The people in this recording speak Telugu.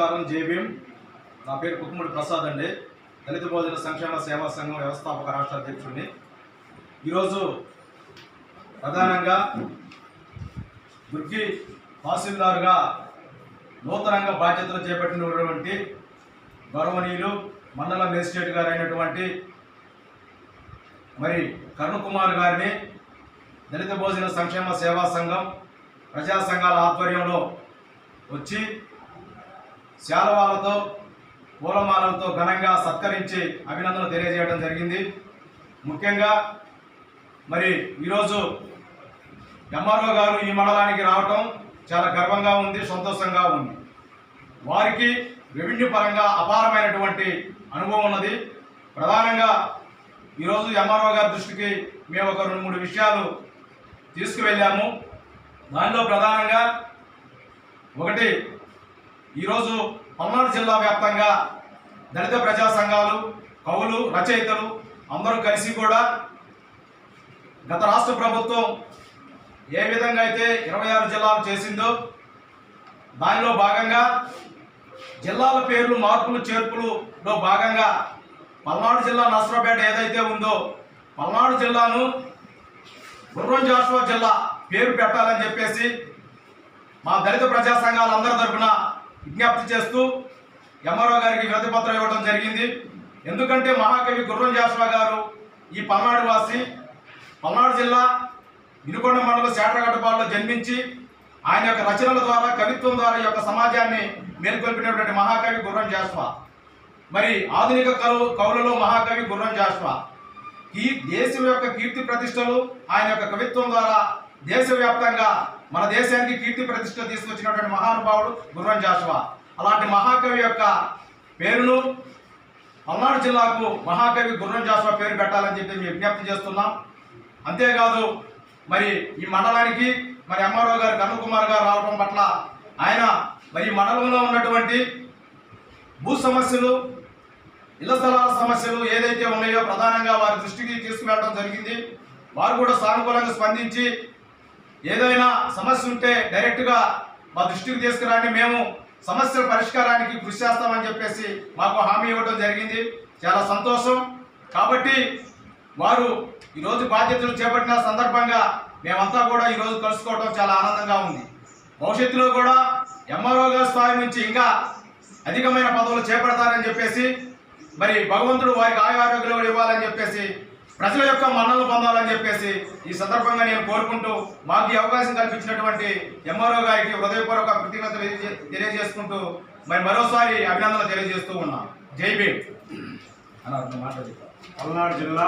నమస్కారం. జై భీమ్. నా పేరు కుక్కుముడి ప్రసాద్ అండి. దళిత బహుజన సంక్షేమ సేవా సంఘం వ్యవస్థాపక రాష్ట్ర అధ్యక్షుడిని. ఈరోజు ప్రధానంగా దుర్గి తహసీల్దార్గా నూతనంగా బాధ్యతలు చేపట్టినటువంటి గౌరవనీయులు మండల మేజిస్ట్రేట్ గారు అయినటువంటి మరి కరుణకుమార్ గారిని దళిత బహుజన సంక్షేమ సేవా సంఘం ప్రజా సంఘాల ఆధ్వర్యంలో వచ్చి శాలువాలతో పూలమాలలతో ఘనంగా సత్కరించి అభినందనలు తెలియజేయడం జరిగింది. ముఖ్యంగా మరి ఈరోజు ఎంఆర్ఓ గారు ఈ మండలానికి రావటం చాలా గర్వంగా ఉంది, సంతోషంగా ఉంది. వారికి రెవెన్యూ పరంగా అపారమైనటువంటి అనుభవం ఉన్నది. ప్రధానంగా ఈరోజు ఎంఆర్ఓ గారి దృష్టికి మేము ఒక 2-3 విషయాలు తీసుకువెళ్ళాము. దానిలో ప్రధానంగా ఒకటి, ఈరోజు పల్నాడు జిల్లా వ్యాప్తంగా దళిత ప్రజా సంఘాలు, కవులు, రచయితలు అందరూ కలిసి కూడా గత రాష్ట్ర ప్రభుత్వం ఏ విధంగా అయితే 26 జిల్లాలు చేసిందో దానిలో భాగంగా జిల్లాల పేర్లు మార్పులు చేర్పులలో భాగంగా పల్నాడు జిల్లా నర్సరావుపేట ఏదైతే ఉందో పల్నాడు జిల్లాను గుర్రం జాషువా జిల్లా పేరు పెట్టాలని చెప్పేసి మా దళిత ప్రజా సంఘాలందరి తరఫున విజ్ఞప్తి చేస్తూ ఎంఆర్ఓ గారికి వినతి పత్రం ఇవ్వడం జరిగింది. ఎందుకంటే మహాకవి గుర్రం జాషువా గారు ఈ పల్నాడు వాసి, పల్నాడు జిల్లా వినుకొండ మండలం శాట్రగడ్డపాడులో జన్మించి ఆయన యొక్క రచనల ద్వారా, కవిత్వం ద్వారా ఈ యొక్క సమాజాన్ని మేల్కొల్పినటువంటి మహాకవి గుర్రం జాషువా. మరి ఆధునిక కవులలో మహాకవి గుర్రం జాషువా. ఈ దేశం యొక్క కీర్తి ప్రతిష్టలు ఆయన యొక్క కవిత్వం ద్వారా దేశవ్యాప్తంగా మన దేశానికి కీర్తి ప్రతిష్ట తీసుకొచ్చినటువంటి మహానుభావుడు గుర్రం జాషువా. అలాంటి మహాకవి యొక్క పేరును పల్నాడు జిల్లాకు మహాకవి గుర్రం జాషువా పేరు పెట్టాలని చెప్పి మేము విజ్ఞప్తి చేస్తున్నాం. అంతేకాదు మరి ఈ మండలానికి మరి ఎంఆర్ఓ గారు కరుణకుమార్ గారు రావడం పట్ల ఆయన మరి మండలంలో ఉన్నటువంటి భూ సమస్యలు, ఇళ్ల స్థలాల సమస్యలు ఏదైతే ఉన్నాయో ప్రధానంగా వారి దృష్టికి తీసుకువెళ్ళడం జరిగింది. వారు కూడా సానుకూలంగా స్పందించి ఏదైనా సమస్య ఉంటే డైరెక్ట్గా మా దృష్టికి తీసుకురాని, మేము సమస్యల పరిష్కారానికి కృషి చేస్తామని చెప్పేసి మాకు హామీ ఇవ్వడం జరిగింది. చాలా సంతోషం. కాబట్టి వారు ఈరోజు బాధ్యతలు చేపట్టిన సందర్భంగా మేమంతా కూడా ఈరోజు కలుసుకోవడం చాలా ఆనందంగా ఉంది. భవిష్యత్తులో కూడా ఎంఆర్ఓ గారి స్థాయి నుంచి ఇంకా అధికమైన పదవులు చేపడతారని చెప్పేసి, మరి భగవంతుడు వారికి ఆరోగ్యాలు ఇవ్వాలని చెప్పేసి, ప్రజల యొక్క మన్నలు పొందాలని చెప్పేసి ఈ సందర్భంగా నేను కోరుకుంటూ మాకు ఈ అవకాశం కల్పించినటువంటి ఎంఆర్ఓ గారికి హృదయపూర్వక కృతజ్ఞతలు తెలియజేసుకుంటూ మరి మరోసారి అభినందనలు తెలియజేస్తూ ఉన్నాం. జై భీమ్. పల్నాడు జిల్లా